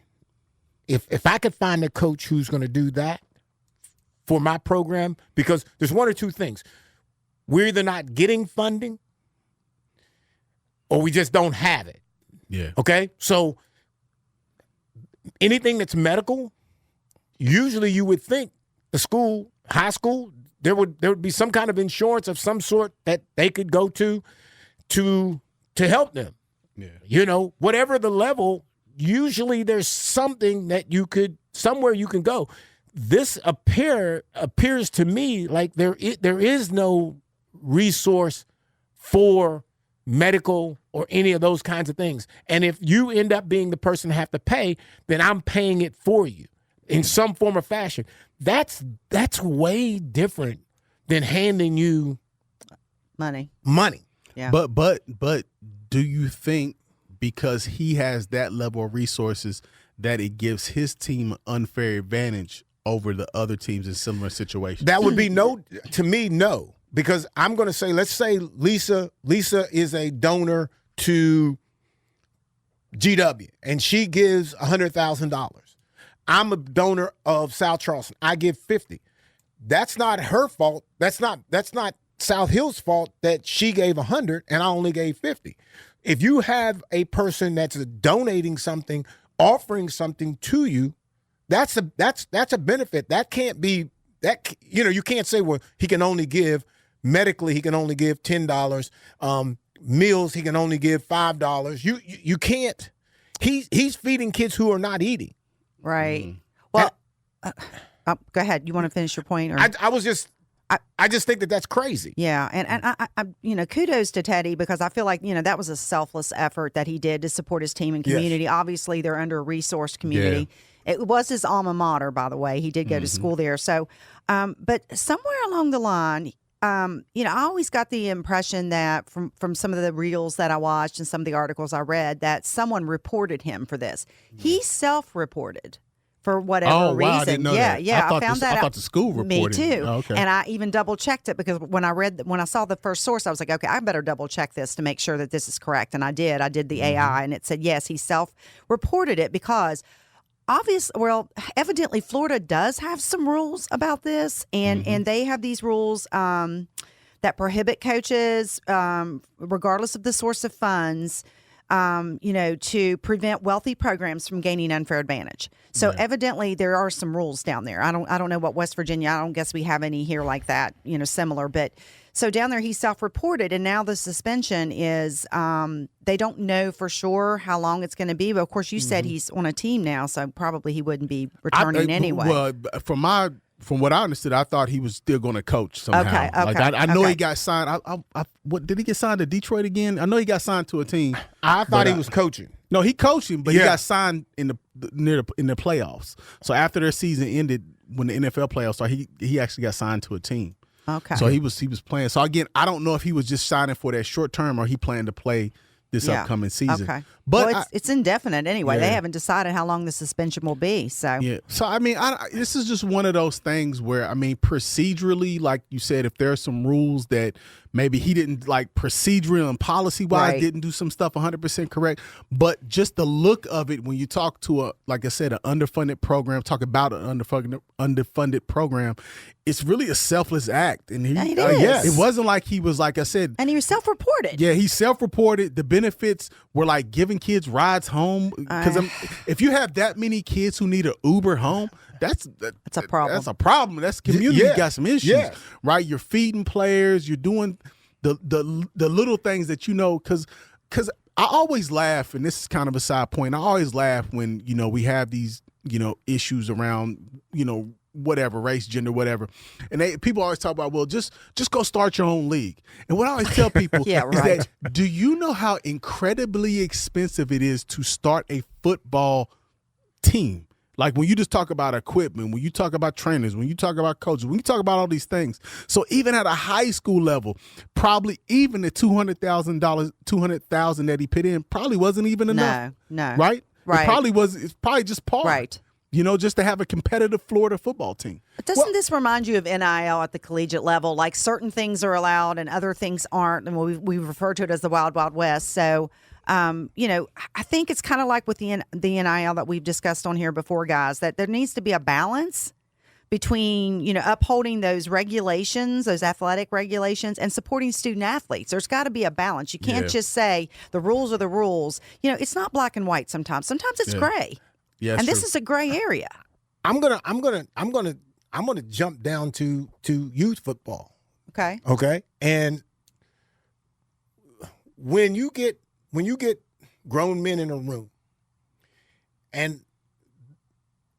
Speaker 6: if I could find a coach who's going to do that for my program, because there's one or two things. We're either not getting funding or we just don't have it.
Speaker 8: Yeah.
Speaker 6: Okay? So anything that's medical, usually you would think the school, high school, there would be some kind of insurance of some sort that they could go to help them. Yeah. Whatever the level, usually there's something that somewhere you can go. This appears to me like there is no resource for medical or any of those kinds of things. And if you end up being the person to have to pay, then I'm paying it for you in some form or fashion. That's way different than handing you
Speaker 7: money. Yeah.
Speaker 8: But do you think because he has that level of resources that it gives his team an unfair advantage over the other teams in similar situations?
Speaker 6: That would be no. Because I'm going to say, let's say Lisa is a donor to GW, and she gives $100,000. I'm a donor of South Charleston. I give $50,000. That's not her fault. That's not South Hill's fault that she gave $100,000 and I only gave $50,000. If you have a person that's donating something, offering something to you, that's a benefit. That can't be that. You can't say, well, he can only give. Medically, he can only give $10. Meals, he can only give $5. You can't. He's feeding kids who are not eating.
Speaker 7: Right. Well, go ahead. You want to finish your point? Or?
Speaker 6: I just think that's crazy.
Speaker 7: Yeah, and I kudos to Teddy, because I feel like that was a selfless effort that he did to support his team and community. Yes. Obviously, they're under a resourced community. Yeah. It was his alma mater, by the way. He did go to school there. So, but somewhere along the line, I always got the impression that from some of the reels that I watched and some of the articles I read that someone reported him for this. He self-reported for whatever reason.
Speaker 8: I didn't know
Speaker 7: yeah,
Speaker 8: that.
Speaker 7: yeah. I
Speaker 8: found
Speaker 7: that
Speaker 8: I
Speaker 7: out.
Speaker 8: thought the school reported.
Speaker 7: Me too.
Speaker 8: Oh, okay.
Speaker 7: And I even double checked it because when I saw the first source, I was like, okay, I better double check this to make sure that this is correct. And I did. I did the AI, and it said yes, he self-reported it because evidently Florida does have some rules about this, and they have these rules that prohibit coaches, regardless of the source of funds, to prevent wealthy programs from gaining unfair advantage. So evidently there are some rules down there. I don't know what West Virginia, I don't guess we have any here like that, similar, but so down there he self-reported, and now the suspension is, they don't know for sure how long it's going to be, but of course you said he's on a team now, so probably he wouldn't be returning anyway.
Speaker 8: Well, from what I understood, I thought he was still going to coach somehow.
Speaker 7: Okay.
Speaker 8: Like I know he got signed. What did he get signed to Detroit again? I know he got signed to a team.
Speaker 6: I thought he was coaching.
Speaker 8: No, he coaching, but he got signed in the playoffs. So after their season ended, when the NFL playoffs started, he actually got signed to a team.
Speaker 7: Okay.
Speaker 8: So he was playing. So again, I don't know if he was just signing for that short term or he planned to play this upcoming season.
Speaker 7: Okay.
Speaker 8: But
Speaker 7: it's indefinite anyway. They haven't decided how long the suspension will be. So
Speaker 8: So I mean, this is just one of those things where, I mean, procedurally, like you said, if there are some rules that maybe he didn't, like, procedural and policy wise didn't do some stuff 100% correct, but just the look of it when you talk to like I said, an underfunded program, talk about an underfunded program, it's really a selfless act. And
Speaker 7: it is.
Speaker 8: It wasn't like he was, like I said,
Speaker 7: and he was self-reported.
Speaker 8: Yeah, he self-reported. The benefits were like giving kids rides home. Because if you have that many kids who need an Uber home, that's
Speaker 7: a problem.
Speaker 8: That's a problem. That's community got some issues, right? You're feeding players. You're doing the little things that because I always laugh, and this is kind of a side point. I always laugh when we have these issues around whatever, race, gender, whatever. And people always talk about, well, just go start your own league. And what I always tell people is that, do you know how incredibly expensive it is to start a football team? Like when you just talk about equipment, when you talk about trainers, when you talk about coaches, when you talk about all these things. So even at a high school level, probably even the $200,000 that he put in probably wasn't even enough.
Speaker 7: No.
Speaker 8: Right?
Speaker 7: Right.
Speaker 8: It's probably just par.
Speaker 7: Right.
Speaker 8: Just to have a competitive Florida football team.
Speaker 7: Doesn't this remind you of NIL at the collegiate level? Like certain things are allowed and other things aren't, and we refer to it as the Wild Wild West. So, I think it's kind of like with the NIL that we've discussed on here before, guys, that there needs to be a balance between, upholding those regulations, those athletic regulations, and supporting student athletes. There's got to be a balance. You can't just say the rules are the rules. It's not black and white sometimes. Sometimes it's gray.
Speaker 8: Yeah,
Speaker 7: and this is a gray area.
Speaker 6: I'm gonna jump down to youth football.
Speaker 7: Okay.
Speaker 6: Okay. And when you get grown men in a room,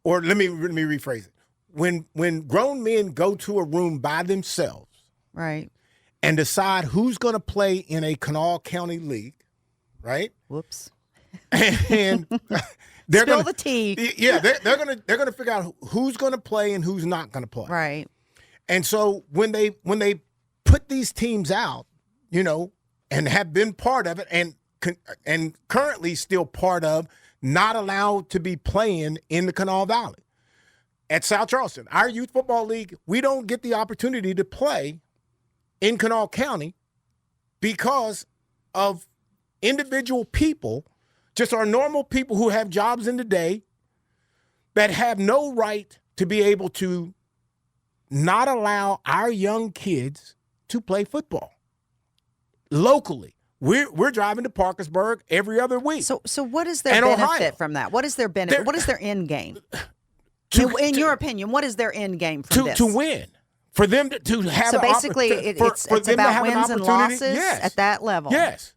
Speaker 6: or let me rephrase it. When grown men go to a room by themselves,
Speaker 7: right,
Speaker 6: and decide who's going to play in a Kanawha County league, right?
Speaker 7: Whoops.
Speaker 6: And they're
Speaker 7: Spill
Speaker 6: gonna,
Speaker 7: the tea.
Speaker 6: Yeah, they're gonna figure out who's gonna play and who's not gonna play.
Speaker 7: Right.
Speaker 6: And so when they put these teams out, and have been part of it, and currently still part of, not allowed to be playing in the Kanawha Valley. At South Charleston, our youth football league, we don't get the opportunity to play in Kanawha County because of individual people, just our normal people who have jobs in the day, that have no right to be able to not allow our young kids to play football locally. We're driving to Parkersburg every other week.
Speaker 7: So what is their benefit from that? What is their benefit? What is their end game? In your opinion, what is their end game from this?
Speaker 6: To win. For them to have
Speaker 7: so basically, it's about wins and losses at that level.
Speaker 6: Yes.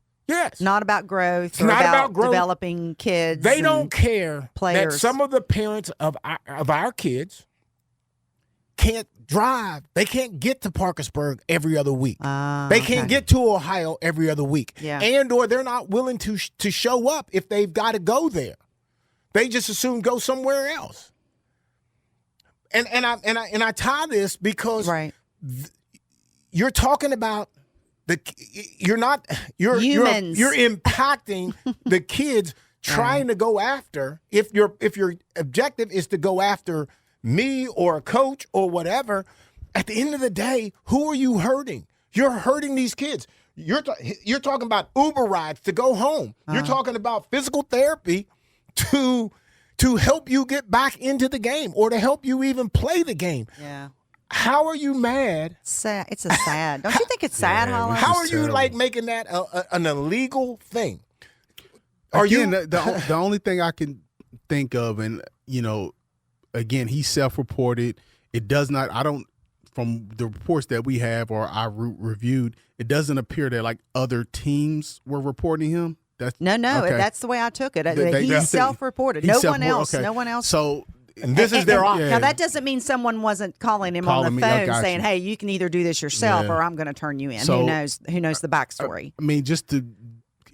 Speaker 7: Not about growth. It's not about developing kids.
Speaker 6: They don't care
Speaker 7: players.
Speaker 6: that some of the parents of our kids can't drive. They can't get to Parkersburg every other week. They can't get to Ohio every other week.
Speaker 7: Yeah.
Speaker 6: And or they're not willing to show up if they've got to go there. They just assume go somewhere else. And I tie this because you're talking about you're
Speaker 7: humans.
Speaker 6: You're impacting the kids trying to go after, if your objective is to go after me or a coach or whatever, at the end of the day, who are you hurting? You're hurting these kids. You're talking about Uber rides to go home. You're talking about physical therapy to help you get back into the game or to help you even play the game.
Speaker 7: Yeah.
Speaker 6: How are you mad?
Speaker 7: Sad. It's a sad. Don't you think it's sad, Hollis?
Speaker 6: How are you like making that an illegal thing?
Speaker 8: The only thing I can think of, and again, he's self-reported. It does not. I don't. From the reports that we have or I reviewed, it doesn't appear that like other teams were reporting him.
Speaker 7: No.
Speaker 8: Okay.
Speaker 7: That's the way I took it. He's self-reported. No one else. Okay. No one else.
Speaker 8: So.
Speaker 6: And this is their option.
Speaker 7: Now, that doesn't mean someone wasn't calling him on the phone saying, hey, you can either do this yourself or I'm going to turn you in. So, who knows the backstory?
Speaker 8: I mean,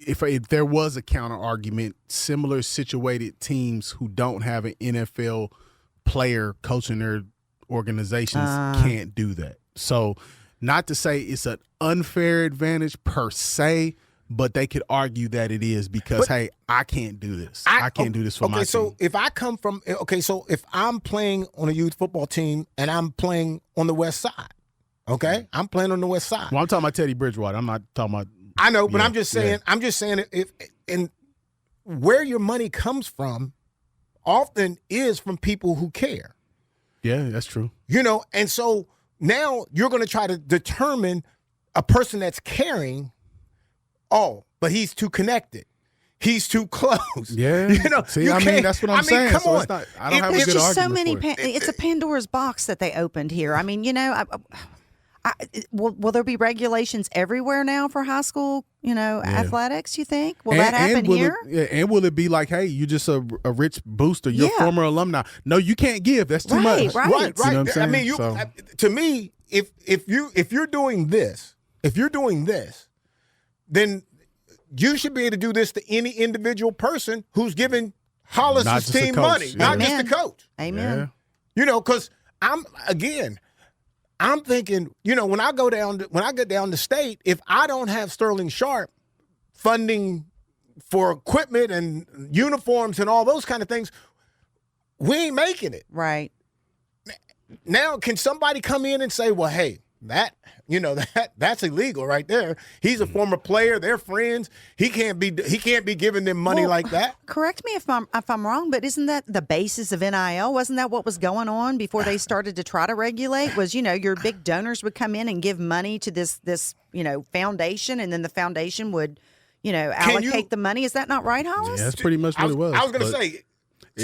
Speaker 8: if there was a counter argument, similar situated teams who don't have an NFL player coaching their organizations can't do that. So not to say it's an unfair advantage per se, but they could argue that it is because, hey, I can't do this. I can't do this for my team.
Speaker 6: So if I'm playing on a youth football team and I'm playing on the West Side, I'm playing on the West Side.
Speaker 8: Well, I'm talking about Teddy Bridgewater. I'm not talking about.
Speaker 6: I know, but I'm just saying. If where your money comes from, often is from people who care.
Speaker 8: Yeah, that's true.
Speaker 6: And so now you're going to try to determine a person that's caring. Oh, but he's too connected. He's too close.
Speaker 8: Yeah. See, that's what I'm saying.
Speaker 6: Come on.
Speaker 8: I don't have a good
Speaker 7: just
Speaker 8: argument
Speaker 7: so many.
Speaker 8: for it.
Speaker 7: It's a Pandora's box that they opened here. I mean, will there be regulations everywhere now for high school, athletics, you think? Will that happen here?
Speaker 8: And will it be like, hey, you're just a rich booster, you're a former alumni. No, you can't give. That's too much.
Speaker 6: Right.
Speaker 8: You know what I'm saying?
Speaker 6: I mean, to me, if you're doing this, then you should be able to do this to any individual person who's giving Hollis' team money, not just the coach.
Speaker 7: Amen.
Speaker 6: Because I'm thinking, when I get down to state, if I don't have Sterling Sharp funding for equipment and uniforms and all those kind of things, we ain't making it.
Speaker 7: Right.
Speaker 6: Now, can somebody come in and say, well, hey, that's illegal right there. He's a former player. They're friends. He can't be giving them money like that.
Speaker 7: Correct me if I'm wrong, but isn't that the basis of NIL? Wasn't that what was going on before they started to try to regulate? Was your big donors would come in and give money to this foundation, and then the foundation would allocate the money. Is that not right, Hollis?
Speaker 8: Yeah, that's pretty much what it was.
Speaker 6: I was going to say.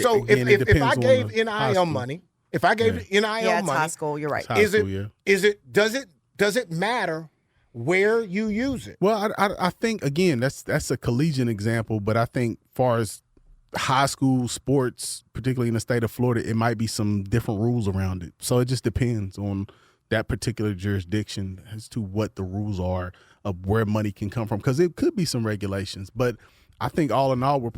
Speaker 6: So if I gave NIL money. If I gave NIL money,
Speaker 7: it's high school. You're right.
Speaker 6: Does it matter where you use it?
Speaker 8: Well, I think again that's a collegiate example, but I think far as high school sports, particularly in the state of Florida, it might be some different rules around it. So it just depends on that particular jurisdiction as to what the rules are of where money can come from, because it could be some regulations, but. I think all in all, we're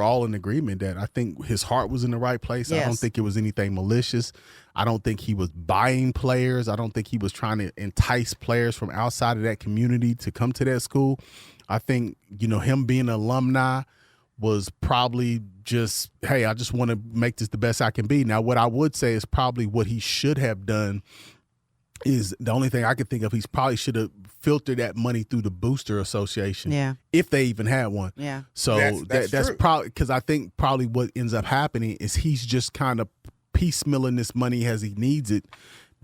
Speaker 8: all in agreement that I think his heart was in the right place. Yes. I don't think it was anything malicious. I don't think he was buying players. I don't think he was trying to entice players from outside of that community to come to that school. I think, him being an alumni was probably just, hey, I just want to make this the best I can be. Now, what I would say is probably what he should have done is the only thing I could think of. He's probably should have filtered that money through the Booster Association, if they even had one.
Speaker 7: Yeah.
Speaker 8: So that's probably because I think probably what ends up happening is he's just kind of piecemealing this money as he needs it.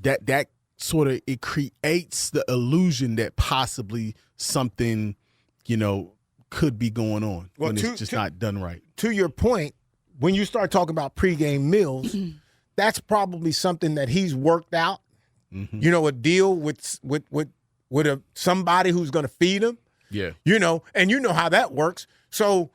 Speaker 8: That sort of it creates the illusion that possibly something could be going on when it's just not done right.
Speaker 6: To your point, when you start talking about pregame meals, that's probably something that he's worked out. Mm-hmm. A deal with somebody who's going to feed him.
Speaker 8: Yeah.
Speaker 6: And how that works. So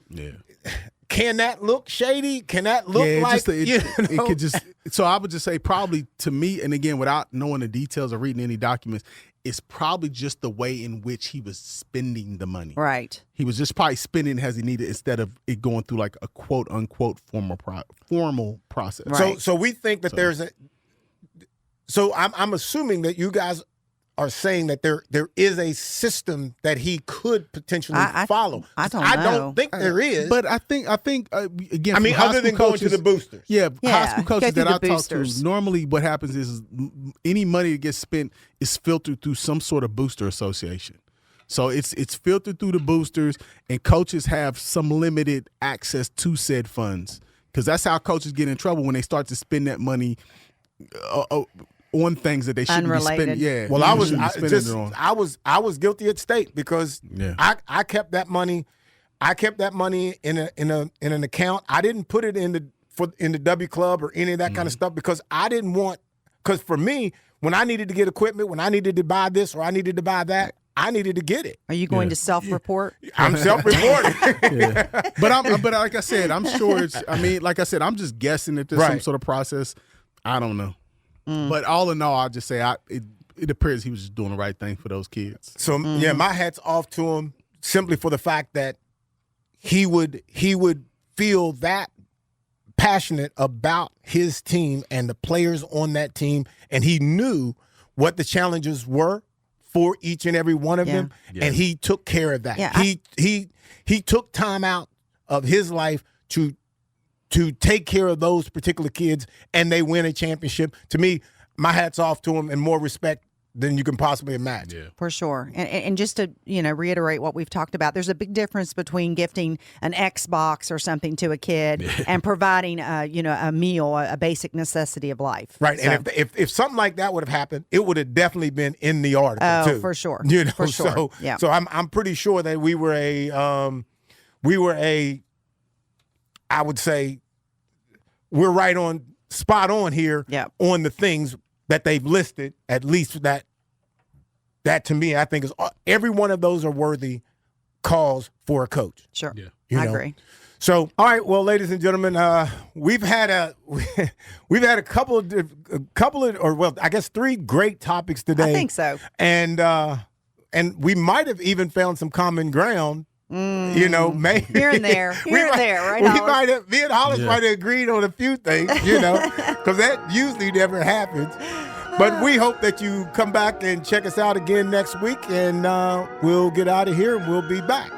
Speaker 6: can that look shady? Can that look like
Speaker 8: it could just? So I would just say probably to me, and again, without knowing the details or reading any documents, it's probably just the way in which he was spending the money.
Speaker 7: Right.
Speaker 8: He was just probably spending as he needed instead of it going through like a quote unquote formal process.
Speaker 6: Right. So we think that there's a. So I'm assuming that you guys are saying that there is a system that he could potentially follow.
Speaker 7: I don't
Speaker 6: I
Speaker 7: know.
Speaker 6: don't think there is.
Speaker 8: But I think again,
Speaker 6: I mean,
Speaker 8: from high
Speaker 6: other than
Speaker 8: school
Speaker 6: going to the boosters.
Speaker 8: Yeah, high school
Speaker 7: go
Speaker 8: coaches
Speaker 7: through
Speaker 8: that
Speaker 7: the
Speaker 8: I
Speaker 7: boosters.
Speaker 8: talk to, normally what happens is any money that gets spent is filtered through some sort of booster association. So it's filtered through the boosters, and coaches have some limited access to said funds, because that's how coaches get in trouble when they start to spend that money on things that they shouldn't
Speaker 7: Unrelated.
Speaker 8: be spending. Yeah.
Speaker 6: Well, I was guilty at state because
Speaker 8: Yeah.
Speaker 6: I kept that money. I kept that money in an account. I didn't put it in the W Club or any of that kind of stuff because I didn't want. Because for me, when I needed to get equipment, when I needed to buy this or I needed to buy that, I needed to get it.
Speaker 7: Are you going to self-report?
Speaker 6: I'm self-reporting.
Speaker 8: But like I said, I'm sure it's. I mean, like I said, I'm just guessing that there's some
Speaker 6: Right.
Speaker 8: sort of process. I don't know. But all in all, I'll just say it appears he was just doing the right thing for those kids.
Speaker 6: So yeah, my hat's off to him simply for the fact that he would feel that passionate about his team and the players on that team, and he knew what the challenges were for each and every one of them, and he took care of that.
Speaker 7: Yeah,
Speaker 6: He took time out of his life to take care of those particular kids, and they win a championship. To me, my hat's off to him, and more respect than you can possibly imagine.
Speaker 8: Yeah.
Speaker 7: For sure. And just to, reiterate what we've talked about, there's a big difference between gifting an Xbox or something to a kid and providing, a meal, a basic necessity of life.
Speaker 6: Right.
Speaker 7: So,
Speaker 6: And if something like that would have happened, it would have definitely been in the article too.
Speaker 7: for sure.
Speaker 6: For
Speaker 7: sure.
Speaker 6: So,
Speaker 7: Yeah.
Speaker 6: so I'm pretty sure that we were I would say we're right on spot on here on the things that they've listed, at least that to me, I think is every one of those are worthy calls for a coach.
Speaker 7: Sure.
Speaker 6: Yeah.
Speaker 7: I agree.
Speaker 6: So, all right, well, ladies and gentlemen, we've had a couple of, I guess 3 great topics today.
Speaker 7: I think so.
Speaker 6: And we might have even found some common ground. Maybe
Speaker 7: Here and there, right?
Speaker 6: Me
Speaker 7: Hollis?
Speaker 6: and Hollis might have agreed on a few things, because that usually never happens. But we hope that you come back and check us out again next week, and we'll get out of here and we'll be back.